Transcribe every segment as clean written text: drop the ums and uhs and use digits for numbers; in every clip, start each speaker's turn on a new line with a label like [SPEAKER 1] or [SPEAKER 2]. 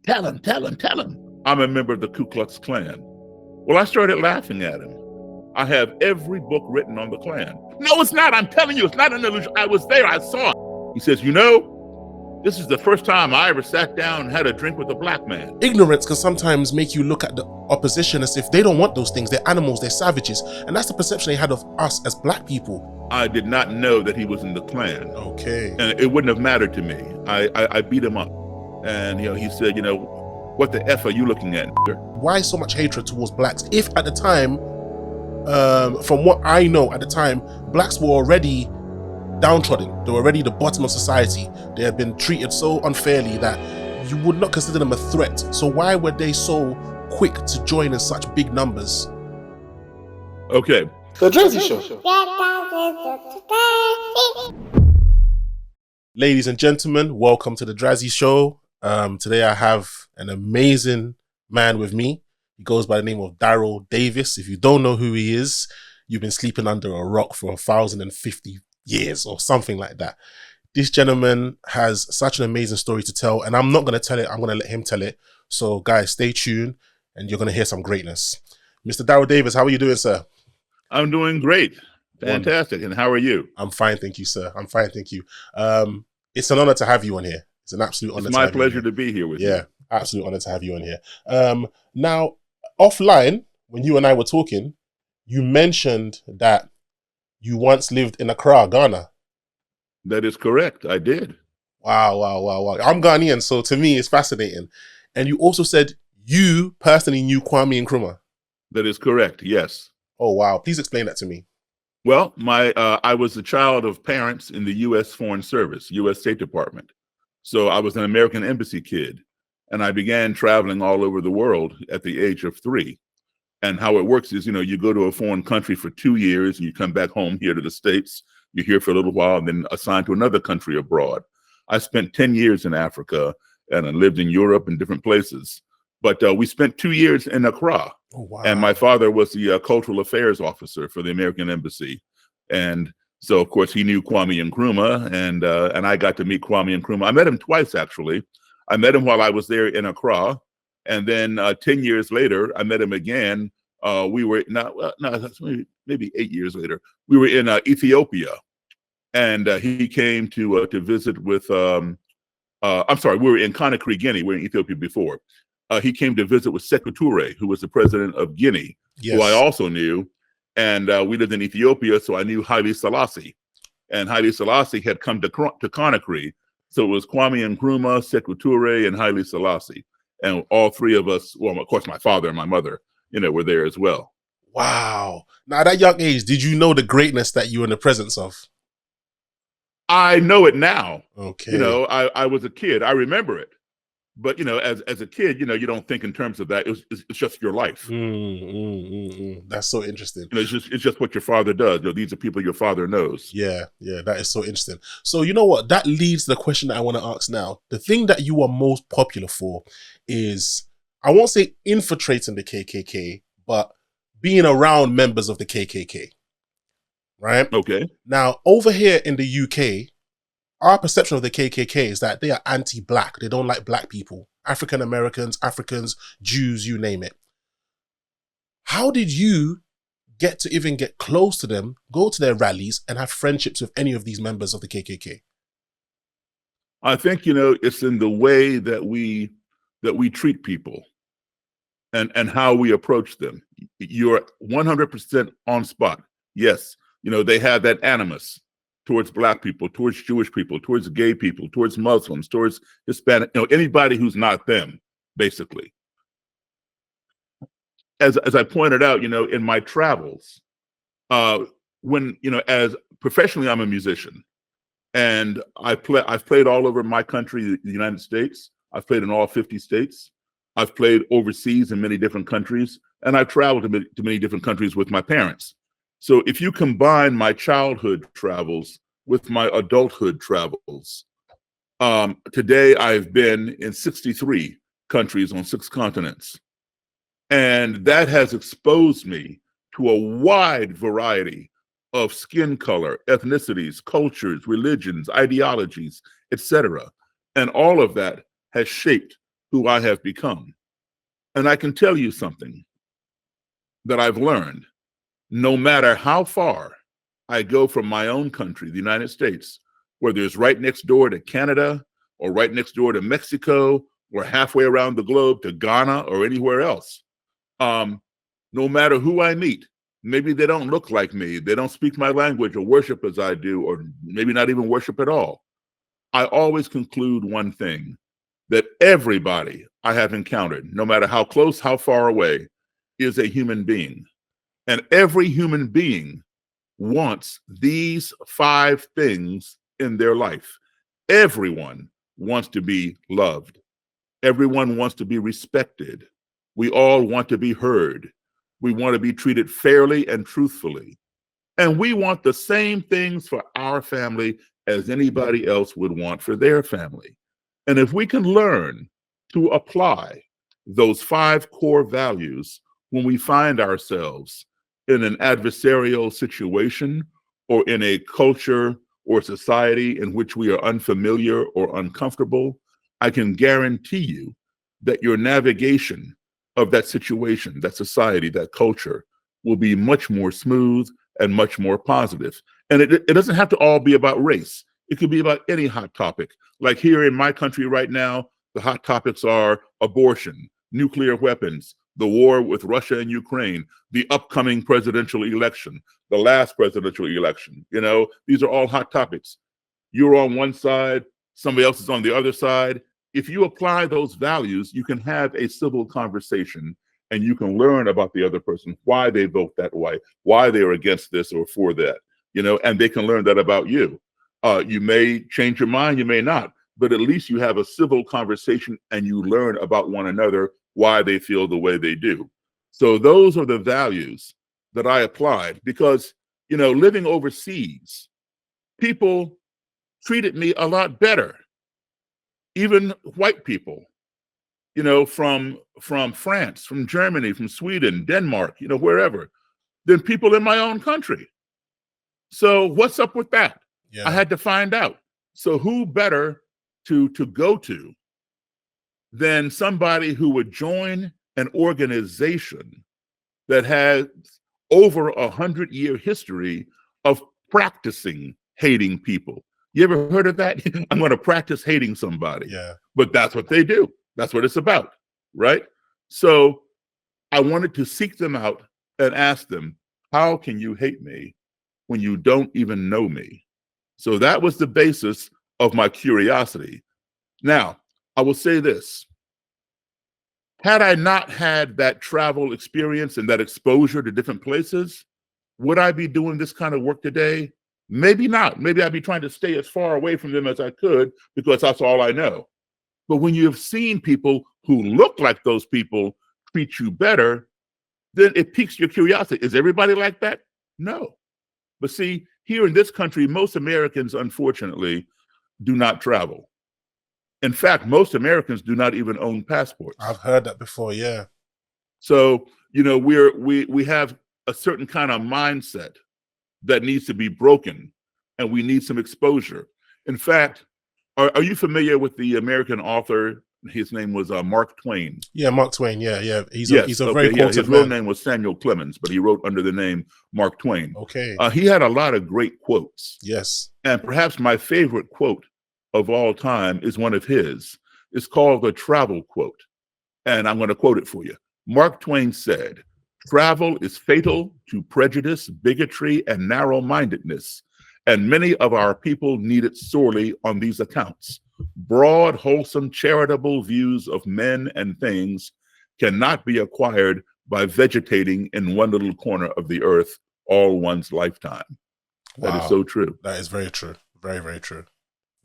[SPEAKER 1] tell him. I'm a member of the Ku Klux Klan. Well, I started laughing at him. I have every book written on the Klan. No, it's not. I'm telling you, it's not an illusion. I was there. I saw it. He says, you know, this is the first time I ever sat down and had a drink with a black man.
[SPEAKER 2] Ignorance can sometimes make you look at the opposition as if they don't want those things. They're animals, they're savages. And that's the perception they had of us as black people.
[SPEAKER 1] I did not know that he was in the Klan.
[SPEAKER 2] Okay.
[SPEAKER 1] And it wouldn't have mattered to me. I beat him up. And he said, what the F are you looking at?
[SPEAKER 2] Why so much hatred towards blacks? If at the time, from what I know at the time, blacks were already downtrodden. They were already the bottom of society. They had been treated so unfairly that you would not consider them a threat. So why were they so quick to join in such big numbers?
[SPEAKER 1] Okay.
[SPEAKER 3] The Drazzy Show.
[SPEAKER 2] Ladies and gentlemen, welcome to the Drazzy Show. Today I have an amazing man with me. He goes by the name of Daryl Davis. If you don't know who he is, you've been sleeping under a rock for 1,050 years or something like that. This gentleman has such an amazing story to tell, and I'm not going to tell it. I'm going to let him tell it. So guys, stay tuned and you're going to hear some greatness. Mr. Daryl Davis, how are you doing, sir?
[SPEAKER 1] I'm doing great. Fantastic. And how are you?
[SPEAKER 2] I'm fine, thank you, sir. I'm fine, thank you. It's an honor to have you on here. It's an absolute honor.
[SPEAKER 1] It's my pleasure to be here with you.
[SPEAKER 2] Yeah, absolute honor to have you on here. Now, offline, when you and I were talking, you mentioned that you once lived in Accra, Ghana.
[SPEAKER 1] That is correct. I did.
[SPEAKER 2] Wow. I'm Ghanaian, so to me, it's fascinating. And you also said you personally knew Kwame Nkrumah.
[SPEAKER 1] That is correct. Yes.
[SPEAKER 2] Oh, wow. Please explain that to me.
[SPEAKER 1] Well, I was the child of parents in the U.S. Foreign Service, U.S. State Department. So I was an American embassy kid, and I began traveling all over the world at the age of 3. And how it works is, you go to a foreign country for 2 years and you come back home here to the States. You're here for a little while and then assigned to another country abroad. I spent 10 years in Africa and I lived in Europe and different places. But we spent 2 years in Accra.
[SPEAKER 2] Oh, wow.
[SPEAKER 1] And my father was the cultural affairs officer for the American embassy. And so, of course, he knew Kwame Nkrumah, and I got to meet Kwame Nkrumah. I met him twice, actually. I met him while I was there in Accra. And then 10 years later, I met him again. We were maybe 8 years later. We were in Ethiopia, and he came to visit with. I'm sorry, we were in Conakry, Guinea. We were in Ethiopia before. He came to visit with Sekou Touré, who was the president of Guinea,
[SPEAKER 2] Yes.
[SPEAKER 1] who I also knew. And we lived in Ethiopia, so I knew Haile Selassie. And Haile Selassie had come to Conakry. So it was Kwame Nkrumah, Sekou Touré, and Haile Selassie. And all three of us, well, of course, my father and my mother, were there as well.
[SPEAKER 2] Wow. Now, at that young age, did you know the greatness that you were in the presence of?
[SPEAKER 1] I know it now.
[SPEAKER 2] Okay.
[SPEAKER 1] I was a kid. I remember it. But, as a kid, you don't think in terms of that. It's just your life.
[SPEAKER 2] That's so interesting.
[SPEAKER 1] It's just what your father does. These are people your father knows.
[SPEAKER 2] Yeah, that is so interesting. So you know what? That leads to the question that I want to ask now. The thing that you are most popular for is, I won't say infiltrating the KKK, but being around members of the KKK, right?
[SPEAKER 1] Okay.
[SPEAKER 2] Now, over here in the UK, our perception of the KKK is that they are anti-black. They don't like black people. African Americans, Africans, Jews, you name it. How did you get to even get close to them, go to their rallies, and have friendships with any of these members of the KKK?
[SPEAKER 1] I think, it's in the way that we treat people and how we approach them. You're 100% on spot. Yes, they have that animus towards black people, towards Jewish people, towards gay people, towards Muslims, towards Hispanic, anybody who's not them, basically. As I pointed out, in my travels, when, as professionally, I'm a musician, and I've played all over my country, the United States. I've played in all 50 states. I've played overseas in many different countries, and I've traveled to many different countries with my parents. So if you combine my childhood travels with my adulthood travels, today I've been in 63 countries on 6 continents. And that has exposed me to a wide variety of skin color, ethnicities, cultures, religions, ideologies, etc. And all of that has shaped who I have become. And I can tell you something that I've learned. No matter how far I go from my own country, the United States, whether it's right next door to Canada or right next door to Mexico or halfway around the globe to Ghana or anywhere else, no matter who I meet, maybe they don't look like me, they don't speak my language or worship as I do, or maybe not even worship at all. I always conclude one thing, that everybody I have encountered, no matter how close, how far away, is a human being. And every human being wants these 5 things in their life. Everyone wants to be loved. Everyone wants to be respected. We all want to be heard. We want to be treated fairly and truthfully. And we want the same things for our family as anybody else would want for their family. And if we can learn to apply those 5 core values when we find ourselves in an adversarial situation or in a culture or society in which we are unfamiliar or uncomfortable, I can guarantee you that your navigation of that situation, that society, that culture will be much more smooth and much more positive. And it doesn't have to all be about race. It could be about any hot topic. Like here in my country right now, the hot topics are abortion, nuclear weapons, the war with Russia and Ukraine, the upcoming presidential election, the last presidential election. You know, these are all hot topics. You're on one side, somebody else is on the other side. If you apply those values, you can have a civil conversation and you can learn about the other person, why they vote that way, why they're against this or for that, you know, and they can learn that about you. You may change your mind, you may not, but at least you have a civil conversation and you learn about one another, why they feel the way they do. So those are the values that I applied because, you know, living overseas, people treated me a lot better. Even white people, you know, from France, from Germany, from Sweden, Denmark, you know, wherever, than people in my own country. So what's up with that?
[SPEAKER 2] Yeah.
[SPEAKER 1] I had to find out. So who better to go to than somebody who would join an organization that has over 100-year history of practicing hating people. You ever heard of that? I'm going to practice hating somebody.
[SPEAKER 2] Yeah.
[SPEAKER 1] But that's what they do. That's what it's about, right? So I wanted to seek them out and ask them, how can you hate me when you don't even know me? So that was the basis of my curiosity. Now, I will say this. Had I not had that travel experience and that exposure to different places, would I be doing this kind of work today? Maybe not. Maybe I'd be trying to stay as far away from them as I could because that's all I know. But when you have seen people who look like those people treat you better, then it piques your curiosity. Is everybody like that? No. But see, here in this country, most Americans, unfortunately, do not travel. In fact, most Americans do not even own passports.
[SPEAKER 2] I've heard that before, yeah.
[SPEAKER 1] So, you know, we have a certain kind of mindset that needs to be broken, and we need some exposure. In fact, are you familiar with the American author? His name was Mark Twain.
[SPEAKER 2] Yeah, Mark Twain. Yeah. He's a
[SPEAKER 1] yeah.
[SPEAKER 2] very quoted
[SPEAKER 1] His
[SPEAKER 2] man.
[SPEAKER 1] real name was Samuel Clemens, but he wrote under the name Mark Twain.
[SPEAKER 2] Okay.
[SPEAKER 1] He had a lot of great quotes.
[SPEAKER 2] Yes.
[SPEAKER 1] And perhaps my favorite quote of all time is one of his. It's called the travel quote. And I'm going to quote it for you. Mark Twain said, "Travel is fatal to prejudice, bigotry, and narrow-mindedness, and many of our people need it sorely on these accounts. Broad, wholesome, charitable views of men and things cannot be acquired by vegetating in one little corner of the earth all one's lifetime."
[SPEAKER 2] Wow.
[SPEAKER 1] That is so true.
[SPEAKER 2] That is very true. Very, very true.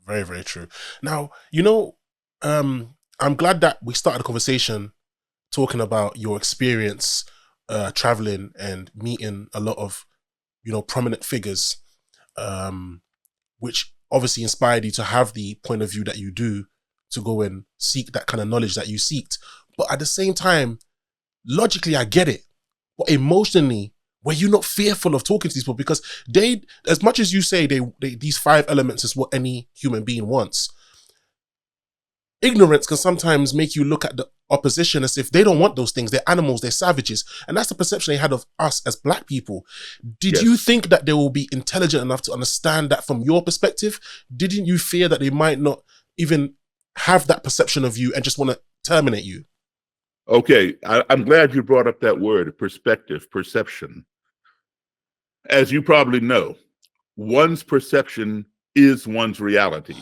[SPEAKER 2] Very, very true. Now, you know, I'm glad that we started the conversation talking about your experience traveling and meeting a lot of, you know, prominent figures, which obviously inspired you to have the point of view that you do, to go and seek that kind of knowledge that you seeked. But at the same time, logically, I get it. But emotionally, were you not fearful of talking to these people? Because they, as much as you say these 5 elements is what any human being wants, ignorance can sometimes make you look at the opposition as if they don't want those things. They're animals, they're savages. And that's the perception they had of us as black people. Did you think that they will be intelligent enough to understand that from your perspective? Didn't you fear that they might not even have that perception of you and just want to terminate you?
[SPEAKER 1] Okay, I'm glad you brought up that word, perspective, perception. As you probably know, one's perception is one's reality.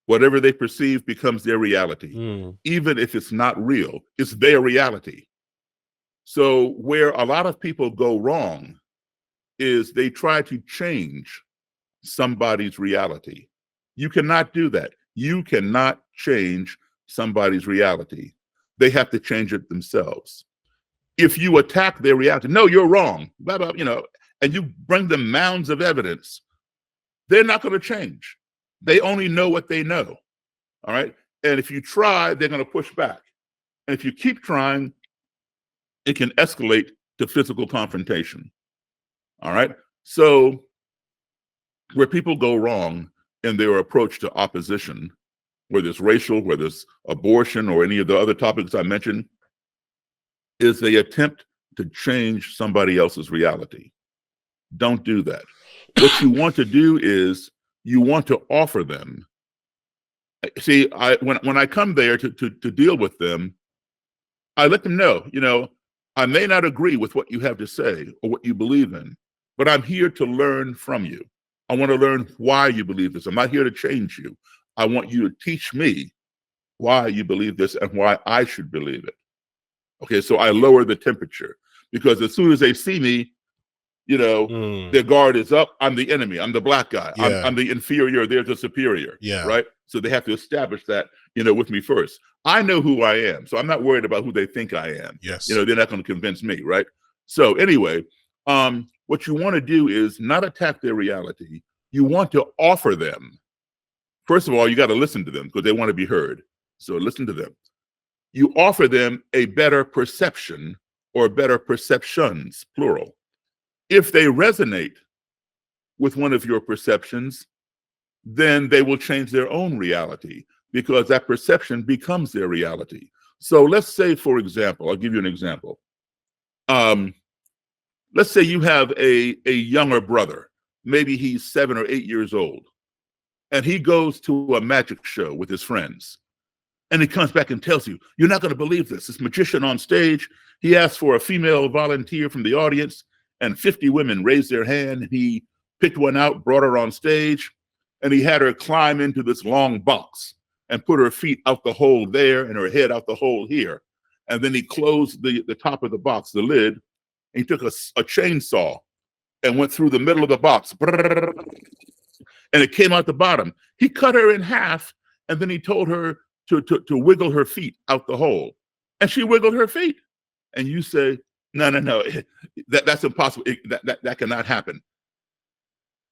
[SPEAKER 1] Whatever they perceive becomes their reality. Even if it's not real, it's their reality. So where a lot of people go wrong is they try to change somebody's reality. You cannot do that. You cannot change somebody's reality. They have to change it themselves. If you attack their reality, no, you're wrong, blah, blah, and you bring them mounds of evidence, they're not going to change. They only know what they know. All right. And if you try, they're going to push back. And if you keep trying, it can escalate to physical confrontation. All right. So where people go wrong in their approach to opposition, whether it's racial, whether it's abortion, or any of the other topics I mentioned, is they attempt to change somebody else's reality. Don't do that. What you want to do is you want to offer them. See, when I come there to deal with them, I let them know, I may not agree with what you have to say or what you believe in, but I'm here to learn from you. I want to learn why you believe this. I'm not here to change you. I want you to teach me why you believe this and why I should believe it. Okay, so I lower the temperature, because as soon as they see me, their guard is up. I'm the enemy. I'm the black guy. I'm the inferior. They're the superior. Right. So they have to establish that, with me first. I know who I am. So I'm not worried about who they think I am.
[SPEAKER 2] Yes.
[SPEAKER 1] They're not going to convince me. Right. So anyway, what you want to do is not attack their reality. You want to offer them. First of all, you got to listen to them because they want to be heard. So listen to them. You offer them a better perception, or better perceptions, plural. If they resonate with one of your perceptions, then they will change their own reality, because that perception becomes their reality. So let's say, for example, I'll give you an example. Let's say you have a younger brother, maybe he's 7 or 8 years old, and he goes to a magic show with his friends. And he comes back and tells you, you're not going to believe this. This magician on stage, he asked for a female volunteer from the audience, and 50 women raised their hand. And he picked one out, brought her on stage, and he had her climb into this long box and put her feet out the hole there and her head out the hole here. And then he closed the top of the box, the lid, and he took a chainsaw and went through the middle of the box. And it came out the bottom. He cut her in half, and then he told her to wiggle her feet out the hole. And she wiggled her feet. And you say, no, that's impossible. That cannot happen.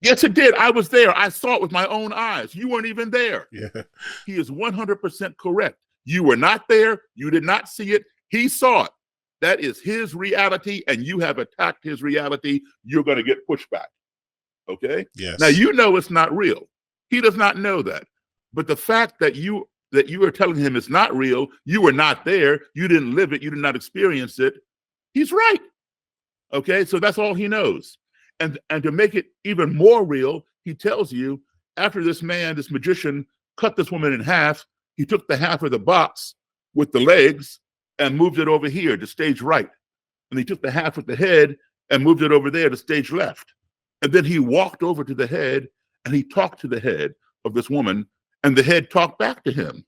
[SPEAKER 1] Yes, it did. I was there. I saw it with my own eyes. You weren't even there.
[SPEAKER 2] Yeah.
[SPEAKER 1] He is 100% correct. You were not there. You did not see it. He saw it. That is his reality, and you have attacked his reality. You're going to get pushback. Okay?
[SPEAKER 2] Yes.
[SPEAKER 1] Now, it's not real. He does not know that. But the fact that you are telling him it's not real, you were not there, you didn't live it, you did not experience it, he's right. Okay, so that's all he knows. And to make it even more real, he tells you, after this magician, cut this woman in half, he took the half of the box with the legs and moved it over here to stage right. And he took the half with the head and moved it over there to stage left. And then he walked over to the head and he talked to the head of this woman, and the head talked back to him.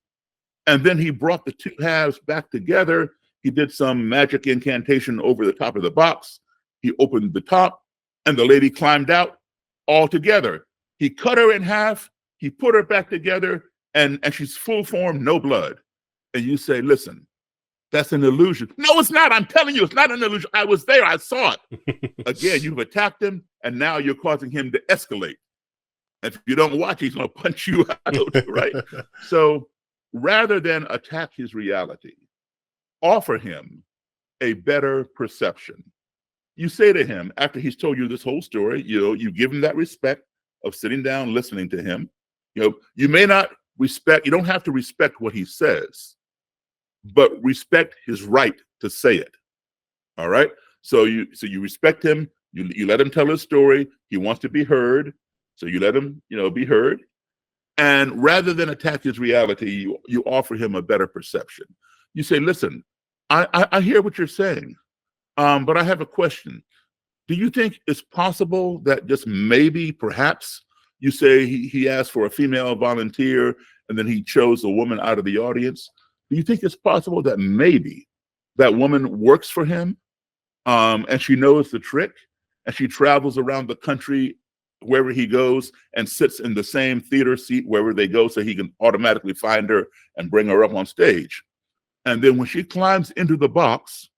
[SPEAKER 1] And then he brought the two halves back together. He did some magic incantation over the top of the box. He opened the top, and the lady climbed out all together. He cut her in half. He put her back together, and she's full form, no blood. And you say, listen, that's an illusion. No, it's not. I'm telling you, it's not an illusion. I was there. I saw it. Again, you've attacked him, and now you're causing him to escalate. If you don't watch, he's going to punch you out, right? So rather than attack his reality, offer him a better perception. You say to him, after he's told you this whole story, you give him that respect of sitting down, listening to him. You may not respect. You don't have to respect what he says, but respect his right to say it. All right. So you respect him. You let him tell his story. He wants to be heard, so you let him be heard. And rather than attack his reality, you offer him a better perception. You say, listen, I hear what you're saying, but I have a question. Do you think it's possible that just maybe, perhaps, you say he asked for a female volunteer and then he chose a woman out of the audience? Do you think it's possible that maybe that woman works for him, and she knows the trick, and she travels around the country wherever he goes and sits in the same theater seat wherever they go so he can automatically find her and bring her up on stage? And then when she climbs into the box,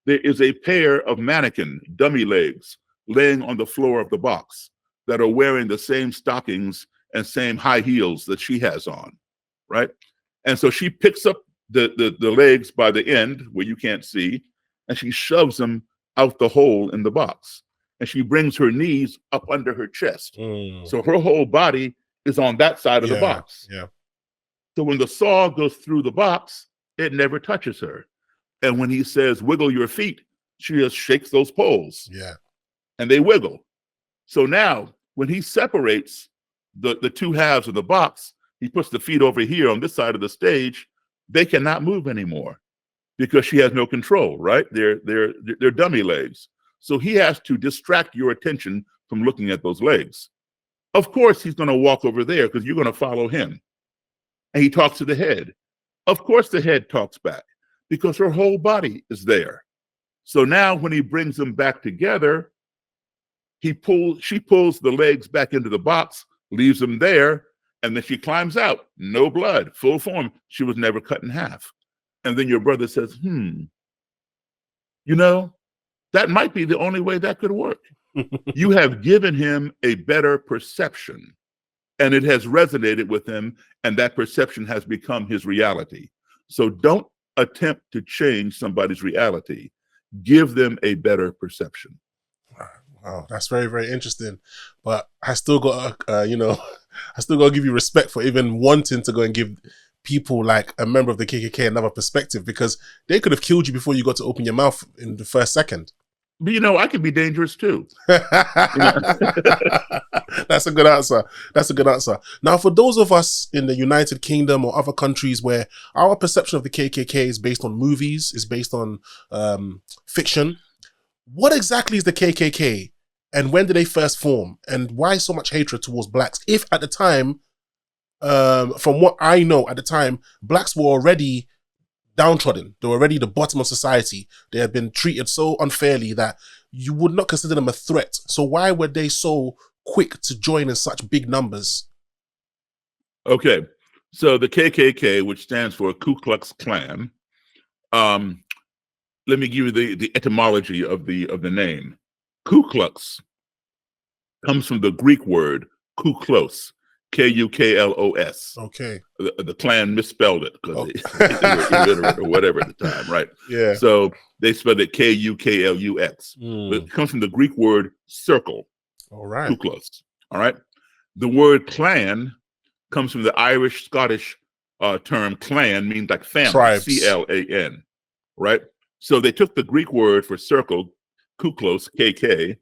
[SPEAKER 1] there is a pair of mannequin dummy legs laying on the floor of the box that are wearing the same stockings and same high heels that she has on, right? And so she picks up the legs by the end where you can't see, and she shoves them out the hole in the box. And she brings her knees up under her chest. So her whole body is on that side of the box.
[SPEAKER 2] Yeah.
[SPEAKER 1] So when the saw goes through the box, it never touches her. And when he says, wiggle your feet, she just shakes those poles.
[SPEAKER 2] Yeah.
[SPEAKER 1] And they wiggle. So now when he separates the two halves of the box, he puts the feet over here on this side of the stage, they cannot move anymore because she has no control, right? They're dummy legs. So he has to distract your attention from looking at those legs. Of course, he's going to walk over there because you're going to follow him. And he talks to the head. Of course, the head talks back because her whole body is there. So now when he brings them back together, she pulls the legs back into the box, leaves them there, and then she climbs out. No blood, full form. She was never cut in half. And then your brother says, that might be the only way that could work. You have given him a better perception, and it has resonated with him, and that perception has become his reality. So don't attempt to change somebody's reality. Give them a better perception.
[SPEAKER 2] Wow, that's very, very interesting. But I still got, I still got to give you respect for even wanting to go and give people like a member of the KKK another perspective, because they could have killed you before you got to open your mouth in the first second.
[SPEAKER 1] But I can be dangerous too.
[SPEAKER 2] That's a good answer. That's a good answer. Now, for those of us in the United Kingdom or other countries where our perception of the KKK is based on movies, is based on fiction, what exactly is the KKK, and when did they first form, and why so much hatred towards blacks? If at the time, from what I know at the time, blacks were already downtrodden. They were already the bottom of society. They had been treated so unfairly that you would not consider them a threat. So why were they so quick to join in such big numbers?
[SPEAKER 1] Okay, so the KKK, which stands for Ku Klux Klan, let me give you the etymology of the name. Ku Klux comes from the Greek word kuklos, Kuklos.
[SPEAKER 2] Okay.
[SPEAKER 1] The Klan misspelled it because they were illiterate or whatever at the time, right?
[SPEAKER 2] Yeah.
[SPEAKER 1] So they spelled it Kuklux. It comes from the Greek word circle.
[SPEAKER 2] All right.
[SPEAKER 1] Kuklos. All right. The word clan comes from the Irish Scottish term clan, means like family. Tribes. CLAN. Right. So they took the Greek word for circle, kuklos, KK,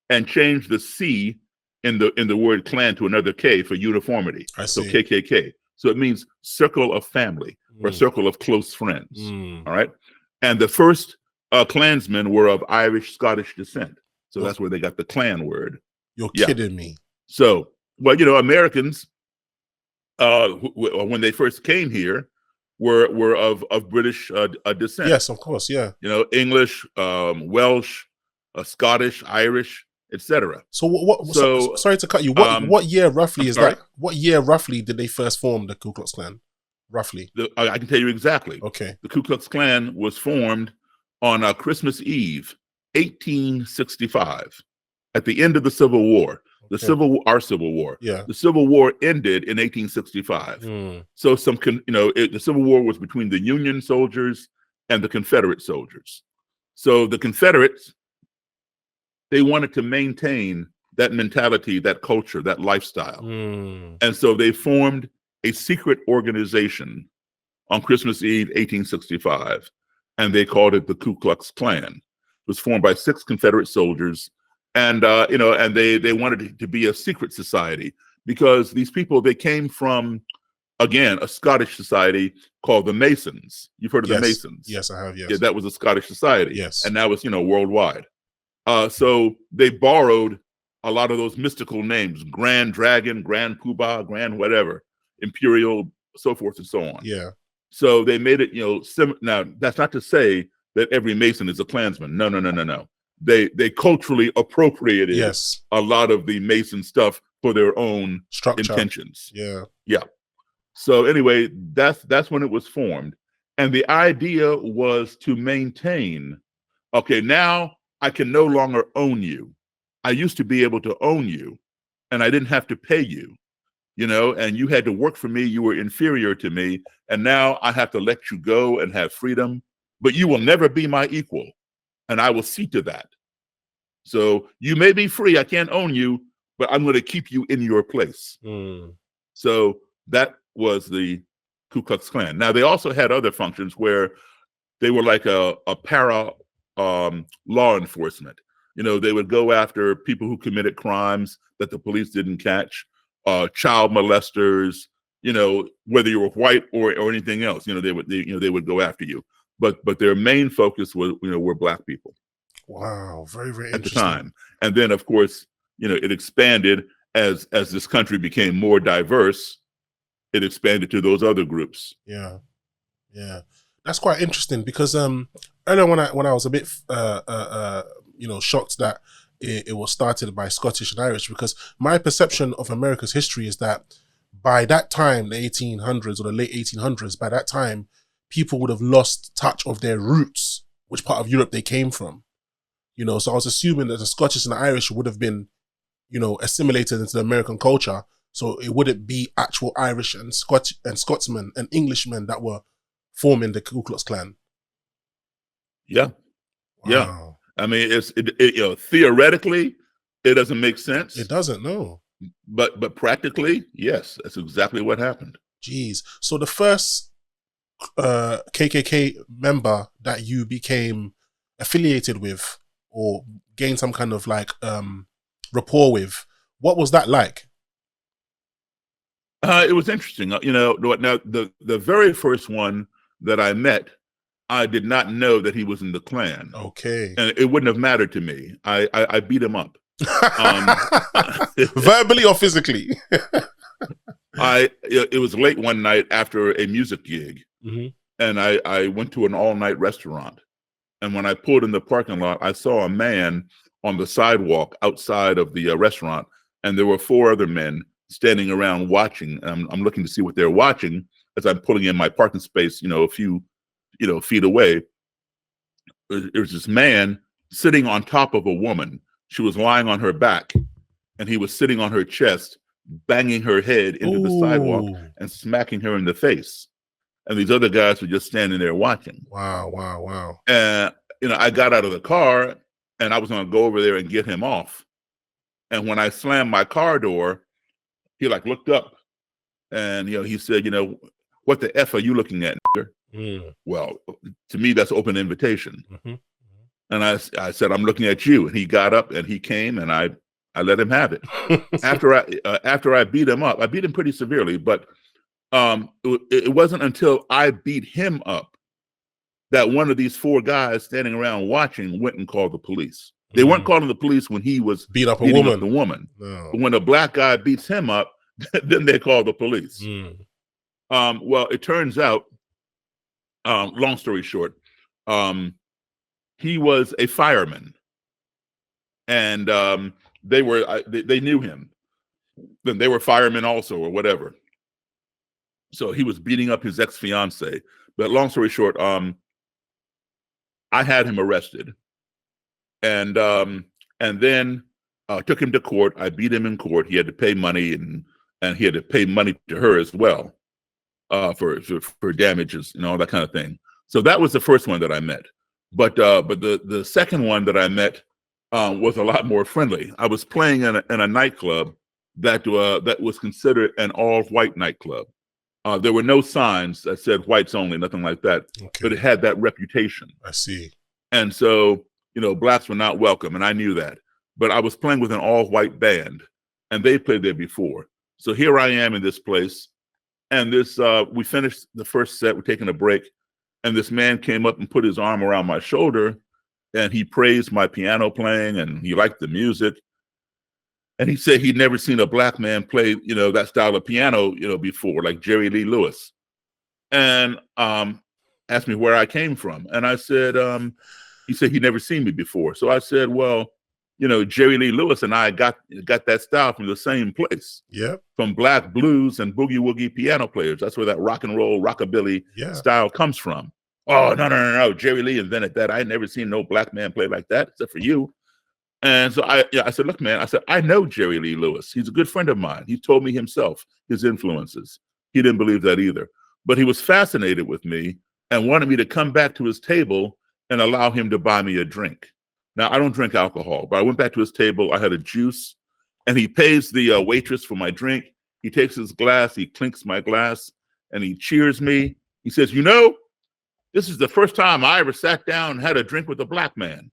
[SPEAKER 1] and changed the C in the word clan to another K for uniformity.
[SPEAKER 2] I see.
[SPEAKER 1] So KKK. So it means circle of family or circle of close friends. All right. And the first clansmen were of Irish Scottish descent. So that's where they got the clan word.
[SPEAKER 2] You're kidding me.
[SPEAKER 1] So, well, Americans, when they first came here, were of British descent.
[SPEAKER 2] Yes, of course, yeah.
[SPEAKER 1] English, Welsh, Scottish, Irish, etc.
[SPEAKER 2] So, sorry to cut you. What year roughly is that? What year roughly did they first form the Ku Klux Klan? Roughly,
[SPEAKER 1] I can tell you exactly.
[SPEAKER 2] Okay.
[SPEAKER 1] The Ku Klux Klan was formed on Christmas Eve, 1865, at the end of the Civil War. Our Civil War.
[SPEAKER 2] Yeah.
[SPEAKER 1] The Civil War ended in 1865. So the Civil War was between the Union soldiers and the Confederate soldiers. So the Confederates, they wanted to maintain that mentality, that culture, that lifestyle. And so they formed a secret organization on Christmas Eve, 1865, and they called it the Ku Klux Klan. It was formed by 6 Confederate soldiers, and and they wanted it to be a secret society because these people, they came from, again, a Scottish society called the Masons. You've heard of the Masons?
[SPEAKER 2] Yes, I have. Yes.
[SPEAKER 1] Yeah, that was a Scottish society.
[SPEAKER 2] Yes.
[SPEAKER 1] And now it's worldwide. So they borrowed a lot of those mystical names: Grand Dragon, Grand Poobah, Grand whatever, Imperial, so forth and so on.
[SPEAKER 2] Yeah.
[SPEAKER 1] So they made it, now that's not to say that every Mason is a Klansman. No. They culturally appropriated a lot of the Mason stuff for their own intentions.
[SPEAKER 2] Yeah.
[SPEAKER 1] Yeah. So anyway, that's when it was formed. And the idea was to maintain, okay, now I can no longer own you. I used to be able to own you and I didn't have to pay you, and you had to work for me. You were inferior to me. And now I have to let you go and have freedom, but you will never be my equal. And I will see to that. So you may be free. I can't own you, but I'm going to keep you in your place. So that was the Ku Klux Klan. Now, they also had other functions where they were like a para law enforcement. They would go after people who committed crimes that the police didn't catch, child molesters, whether you were white or anything else, they would go after you. But their main focus was, were Black people.
[SPEAKER 2] Wow, very, very
[SPEAKER 1] at the
[SPEAKER 2] interesting.
[SPEAKER 1] time. And then, of course, it expanded as this country became more diverse. It expanded to those other groups.
[SPEAKER 2] Yeah, that's quite interesting because earlier when I was a bit shocked that it was started by Scottish and Irish, because my perception of America's history is that by that time, the 1800s or the late 1800s, by that time, people would have lost touch of their roots, which part of Europe they came from. So I was assuming that the Scottish and the Irish would have been, assimilated into the American culture. So it wouldn't be actual Irish and Scotsmen and Englishmen that were forming the Ku Klux Klan.
[SPEAKER 1] Yeah. Wow. Yeah. I mean, theoretically, it doesn't make sense.
[SPEAKER 2] It doesn't, no.
[SPEAKER 1] But practically, yes, that's exactly what happened.
[SPEAKER 2] Jeez. So the first KKK member that you became affiliated with or gained some kind of rapport with, what was that like?
[SPEAKER 1] It was interesting. Now the very first one that I met, I did not know that he was in the Klan.
[SPEAKER 2] Okay.
[SPEAKER 1] And it wouldn't have mattered to me. I beat him up.
[SPEAKER 2] Verbally or physically?
[SPEAKER 1] It was late one night after a music gig, and I went to an all-night restaurant. And when I pulled in the parking lot, I saw a man on the sidewalk outside of the restaurant, and there were 4 other men standing around watching. I'm looking to see what they're watching as I'm pulling in my parking space, a few, feet away. There was this man sitting on top of a woman. She was lying on her back, and he was sitting on her chest, banging her head into the sidewalk and smacking her in the face. And these other guys were just standing there watching.
[SPEAKER 2] Wow.
[SPEAKER 1] And, I got out of the car and I was going to go over there and get him off. And when I slammed my car door, he looked up and, he said, what the F are you looking at? Well, to me, that's open invitation. And I said, I'm looking at you. And he got up and he came and I let him have it. After I beat him up, I beat him pretty severely, but it wasn't until I beat him up that one of these 4 guys standing around watching went and called the police. They weren't calling the police when he was
[SPEAKER 2] beating up
[SPEAKER 1] the woman. No. But when a Black guy beats him up, then they call the police. Well, it turns out, long story short, he was a fireman, and they knew him. Then they were firemen also, or whatever. So he was beating up his ex-fiance. But long story short, I had him arrested, and then took him to court. I beat him in court. He had to pay money, and he had to pay money to her as well for damages and all that kind of thing. So that was the first one that I met. But the second one that I met was a lot more friendly. I was playing in a nightclub that was considered an all-white nightclub. There were no signs that said whites only, nothing like that, but it
[SPEAKER 2] Okay.
[SPEAKER 1] had that reputation.
[SPEAKER 2] I see.
[SPEAKER 1] And so, blacks were not welcome, and I knew that. But I was playing with an all-white band, and they played there before. So here I am in this place, and we finished the first set, we're taking a break, and this man came up and put his arm around my shoulder, and he praised my piano playing, and he liked the music. And he said he'd never seen a black man play, that style of piano, before, like Jerry Lee Lewis. And asked me where I came from. And I said, he said he'd never seen me before. So I said, well, Jerry Lee Lewis and I got that style from the same place.
[SPEAKER 2] Yeah.
[SPEAKER 1] From black blues and boogie woogie piano players. That's where that rock and roll, rockabilly style comes from. Oh, no. Jerry Lee invented that. I had never seen no black man play like that, except for you. And so I said, look, man, I know Jerry Lee Lewis. He's a good friend of mine. He told me himself his influences. He didn't believe that either. But he was fascinated with me and wanted me to come back to his table and allow him to buy me a drink. Now, I don't drink alcohol, but I went back to his table. I had a juice, and he pays the waitress for my drink. He takes his glass, he clinks my glass, and he cheers me. He says, this is the first time I ever sat down and had a drink with a black man.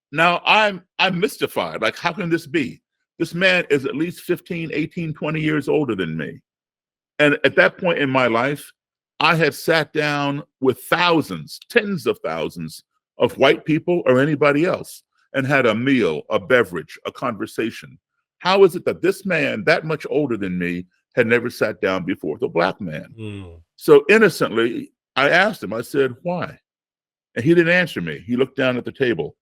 [SPEAKER 1] Now, I'm mystified. Like, how can this be? This man is at least 15, 18, 20 years older than me. And at that point in my life, I had sat down with thousands, tens of thousands of white people or anybody else and had a meal, a beverage, a conversation. How is it that this man, that much older than me, had never sat down before with a black man? So innocently, I asked him, I said, why? And he didn't answer me. He looked down at the table.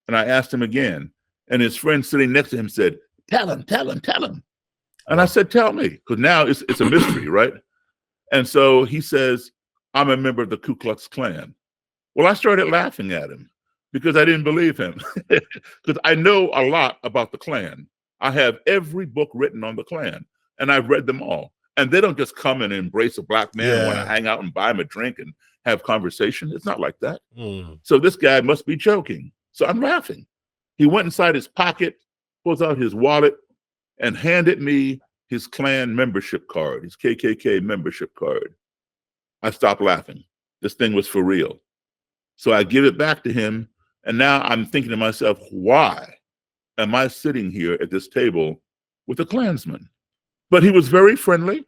[SPEAKER 1] And I asked him again, and his friend sitting next to him said, tell him. And I said, tell me, because now it's a mystery, right? And so he says, I'm a member of the Ku Klux Klan. Well, I started laughing at him because I didn't believe him, because I know a lot about the Klan. I have every book written on the Klan, and I've read them all. And they don't just come and embrace a black man and want to hang out and buy him a drink and have conversation. It's not like that. So this guy must be joking. So I'm laughing. He went inside his pocket, pulls out his wallet, and handed me his Klan membership card, his KKK membership card. I stopped laughing. This thing was for real. So I give it back to him, and now I'm thinking to myself, why am I sitting here at this table with a Klansman? But he was very friendly.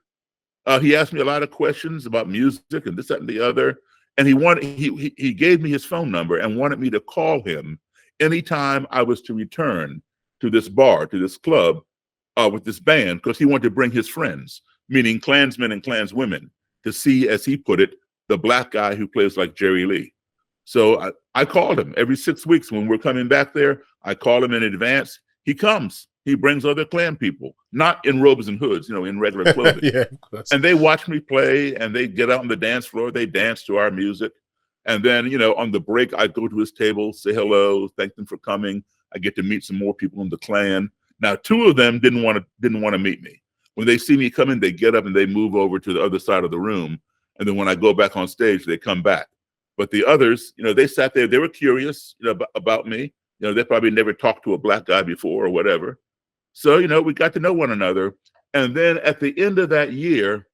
[SPEAKER 1] He asked me a lot of questions about music and this, that, and the other. And he gave me his phone number and wanted me to call him anytime I was to return to this bar, to this club with this band, because he wanted to bring his friends, meaning Klansmen and Klanswomen, to see, as he put it, the black guy who plays like Jerry Lee. So I called him every 6 weeks when we're coming back there. I call him in advance. He comes. He brings other Klan people, not in robes and hoods, in regular clothing. And they watch me play, and they get out on the dance floor. They dance to our music. And then, on the break, I go to his table, say hello, thank them for coming. I get to meet some more people in the Klan. Now, 2 of them didn't want to meet me. When they see me coming, they get up and they move over to the other side of the room. And then when I go back on stage, they come back. But the others, they sat there. They were curious, about me. They probably never talked to a black guy before or whatever. So, we got to know one another. And then at the end of that year,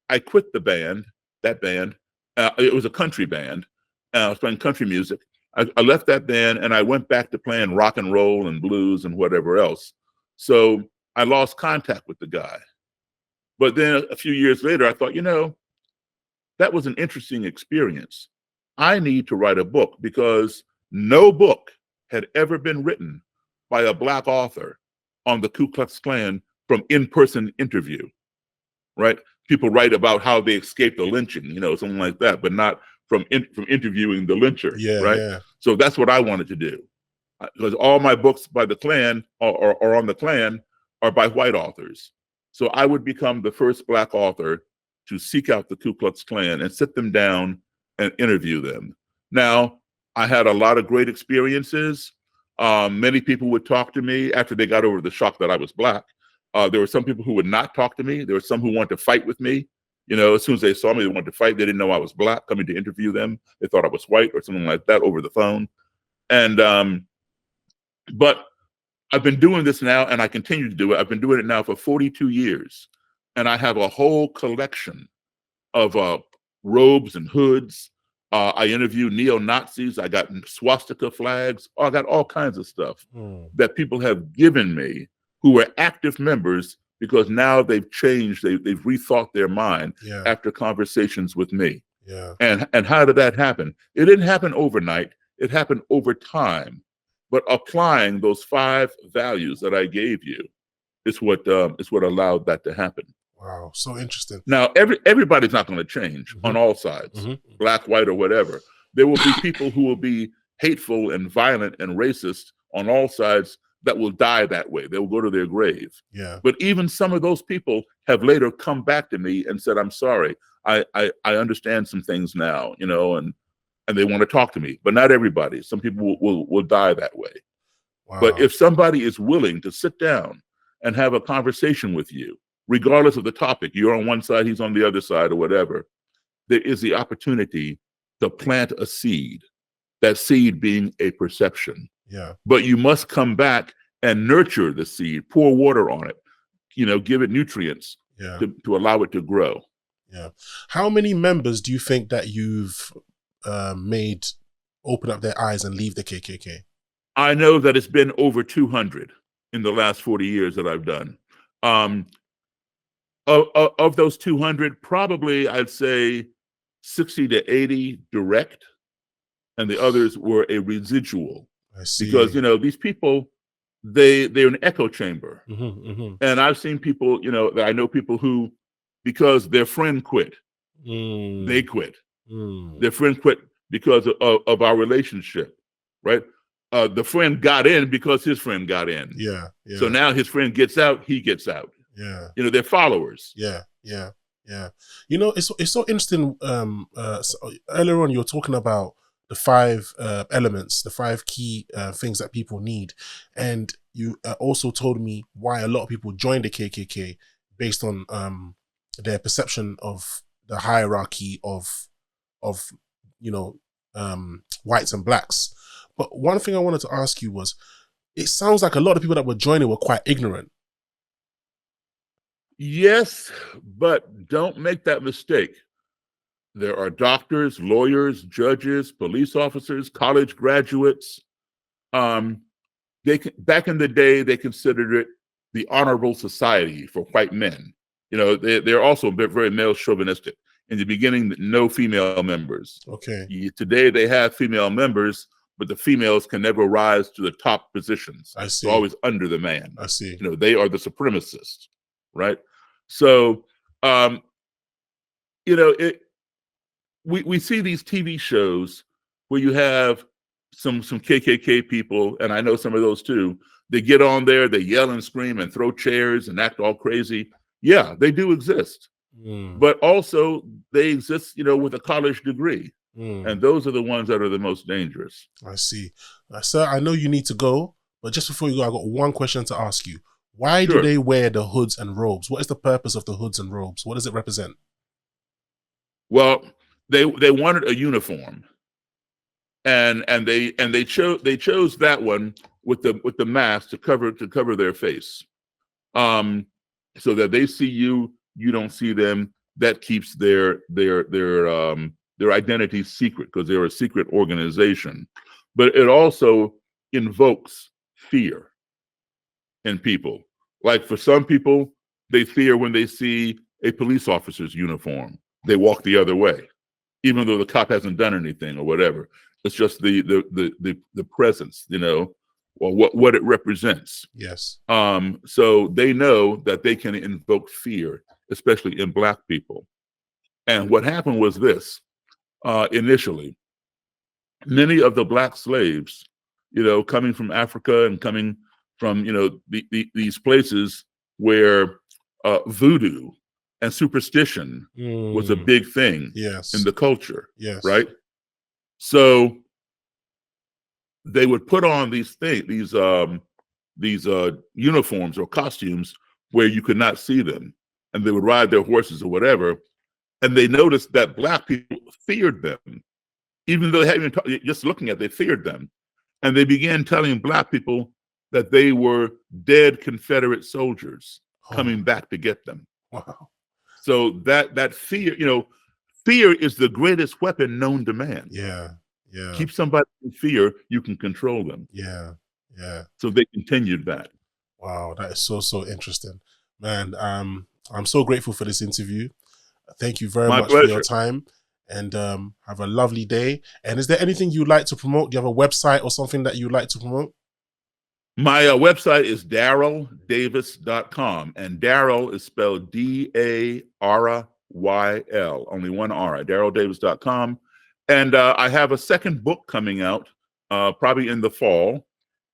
[SPEAKER 1] I quit the band, that band. It was a country band. I was playing country music. I left that band and I went back to playing rock and roll and blues and whatever else. So I lost contact with the guy. But then a few years later, I thought, that was an interesting experience. I need to write a book, because no book had ever been written by a black author on the Ku Klux Klan from in-person interview, right? People write about how they escaped the lynching, something like that, but not from interviewing the lyncher, right? So that's what I wanted to do, because all my books by the Klan or on the Klan are by white authors. So I would become the first black author to seek out the Ku Klux Klan and sit them down and interview them. Now, I had a lot of great experiences. Many people would talk to me after they got over the shock that I was black. There were some people who would not talk to me. There were some who wanted to fight with me. As soon as they saw me, they wanted to fight. They didn't know I was black coming to interview them. They thought I was white or something like that over the phone. And but I've been doing this now, and I continue to do it. I've been doing it now for 42 years. And I have a whole collection robes and hoods. I interviewed neo-Nazis. I got swastika flags. I got all kinds of stuff that people have given me who are active members because now they've changed. They've rethought their mind after conversations with me.
[SPEAKER 2] Yeah.
[SPEAKER 1] And how did that happen? It didn't happen overnight. It happened over time. But applying those 5 values that I gave you is what allowed that to happen.
[SPEAKER 2] Wow, so interesting.
[SPEAKER 1] Now, everybody's not going to change on all sides, black, white, or whatever. There will be people who will be hateful and violent and racist on all sides that will die that way. They will go to their grave.
[SPEAKER 2] Yeah.
[SPEAKER 1] But even some of those people have later come back to me and said, "I'm sorry. I understand some things now, you know," and they want to talk to me. But not everybody. Some people will die that way.
[SPEAKER 2] Wow.
[SPEAKER 1] But if somebody is willing to sit down and have a conversation with you, regardless of the topic, you're on one side, he's on the other side, or whatever, there is the opportunity to plant a seed, that seed being a perception.
[SPEAKER 2] Yeah.
[SPEAKER 1] But you must come back and nurture the seed, pour water on it, you know, give it nutrients to allow it to grow.
[SPEAKER 2] Yeah. How many members do you think that you've made open up their eyes and leave the KKK?
[SPEAKER 1] I know that it's been over 200 in the last 40 years that I've done. Of those 200, probably I'd say 60 to 80 direct, and the others were a residual.
[SPEAKER 2] I see.
[SPEAKER 1] Because, you know, these people, they're an echo chamber. And I've seen people, you know, I know people who, because their friend quit, they quit. Their friend quit because of our relationship, right? The friend got in because his friend got in.
[SPEAKER 2] Yeah.
[SPEAKER 1] So now his friend gets out, he gets out.
[SPEAKER 2] Yeah.
[SPEAKER 1] You know, they're followers.
[SPEAKER 2] Yeah. You know, it's so interesting. So earlier on, you were talking about the 5 elements, the 5 key things that people need, and you also told me why a lot of people join the KKK based on their perception of the hierarchy of you know whites and blacks. But one thing I wanted to ask you was, it sounds like a lot of people that were joining were quite ignorant.
[SPEAKER 1] Yes, but don't make that mistake. There are doctors, lawyers, judges, police officers, college graduates. Back in the day, they considered it the honorable society for white men. You know, they're also very male chauvinistic. In the beginning, no female members.
[SPEAKER 2] Okay.
[SPEAKER 1] Today, they have female members, but the females can never rise to the top positions.
[SPEAKER 2] I see.
[SPEAKER 1] They're always under the man.
[SPEAKER 2] I see.
[SPEAKER 1] You know, they are the supremacists, right? So, you know, we see these TV shows where you have some KKK people, and I know some of those too. They get on there, they yell and scream and throw chairs and act all crazy. Yeah, they do exist. But also they exist, you know, with a college degree. And those are the ones that are the most dangerous.
[SPEAKER 2] I see. Sir, I know you need to go, but just before you go, I got one question to ask you. Why do they wear the hoods and robes? What is the purpose of the hoods and robes? What does it represent?
[SPEAKER 1] Well, they wanted a uniform, and they chose that one with the mask to cover their face, so that they see you, you don't see them. That keeps their identity secret, because they're a secret organization. But it also invokes fear in people. Like for some people, they fear when they see a police officer's uniform. They walk the other way, even though the cop hasn't done anything or whatever. It's just the presence, you know, or what it represents.
[SPEAKER 2] Yes.
[SPEAKER 1] So they know that they can invoke fear, especially in Black people. And what happened was this: initially, many of the Black slaves, you know, coming from Africa and coming from, you know, these places where voodoo and superstition was a big thing in the culture, right? So they would put on these uniforms or costumes where you could not see them, and they would ride their horses or whatever. And they noticed that Black people feared them, even though they hadn't even just looking at, they feared them. And they began telling Black people that they were dead Confederate soldiers coming back to get them.
[SPEAKER 2] Wow.
[SPEAKER 1] So that fear, you know, fear is the greatest weapon known to man.
[SPEAKER 2] Yeah.
[SPEAKER 1] Keep somebody in fear, you can control them.
[SPEAKER 2] Yeah.
[SPEAKER 1] So they continued that.
[SPEAKER 2] Wow, that is so interesting, man. I'm so grateful for this interview. Thank you very
[SPEAKER 1] My
[SPEAKER 2] much for your
[SPEAKER 1] pleasure.
[SPEAKER 2] time, and have a lovely day. And is there anything you'd like to promote? Do you have a website or something that you'd like to promote?
[SPEAKER 1] My website is daryldavis.com, and Daryl is spelled Daryl, only one R, daryldavis.com. And I have a second book coming out probably in the fall,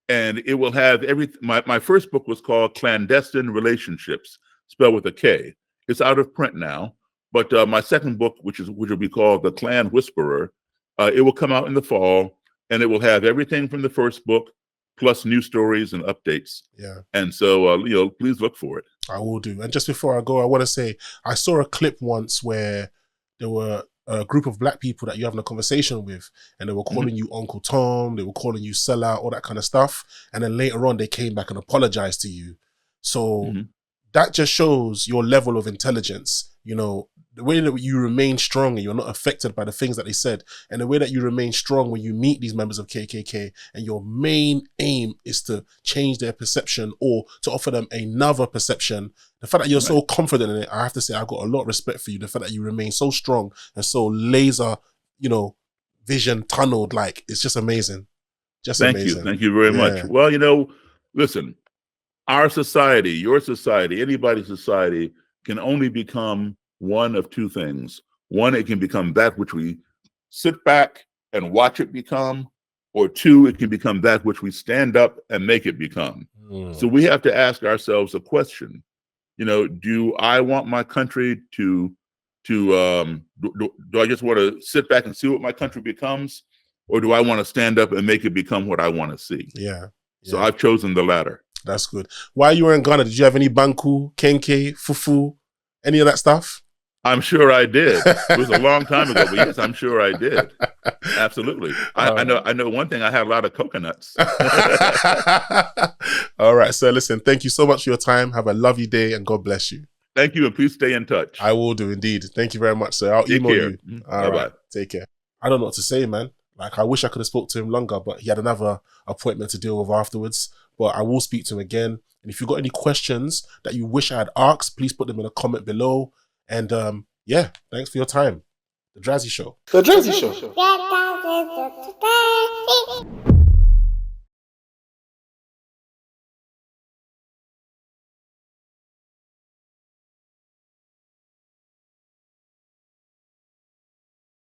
[SPEAKER 1] and it will have my first book was called Clandestine Relationships, spelled with a K. It's out of print now, but my second book, which will be called The Clan Whisperer, it will come out in the fall, and it will have everything from the first book, plus new stories and updates.
[SPEAKER 2] Yeah.
[SPEAKER 1] And so, please look for it.
[SPEAKER 2] I will do. And just before I go, I want to say, I saw a clip once where there were a group of black people that you're having a conversation with, and they were calling you Uncle Tom, they were calling you sellout, all that kind of stuff. And then later on, they came back and apologized to you. So that just shows your level of intelligence, the way that you remain strong and you're not affected by the things that they said, and the way that you remain strong when you meet these members of KKK, and your main aim is to change their perception or to offer them another perception. The fact that you're so confident in it, I have to say, I've got a lot of respect for you. The fact that you remain so strong and so laser, vision tunneled, like, it's just amazing. Just amazing.
[SPEAKER 1] Thank you very much. Well, listen, our society, your society, anybody's society can only become one of two things. One, it can become that which we sit back and watch it become, or two, it can become that which we stand up and make it become. So we have to ask ourselves a question. Do I want my country do I just want to sit back and see what my country becomes, or do I want to stand up and make it become what I want to see?
[SPEAKER 2] Yeah.
[SPEAKER 1] So I've chosen the latter.
[SPEAKER 2] That's good. While you were in Ghana, did you have any banku, kenke, fufu, any of that stuff?
[SPEAKER 1] I'm sure I did. It was a long time ago, but yes, I'm sure I did. Absolutely. I know one thing. I had a lot of coconuts.
[SPEAKER 2] All right. So listen, thank you so much for your time. Have a lovely day and God bless you.
[SPEAKER 1] Thank you, and please stay in touch.
[SPEAKER 2] I will do, indeed. Thank you very much, sir. I'll email you. All right. Take care. I don't know what to say, man. Like, I wish I could have spoke to him longer, but he had another appointment to deal with afterwards. But I will speak to him again. And if you've got any questions that you wish I had asked, please put them in a comment below. And yeah, thanks for your time. The Drazzy Show. The Drazzy Show.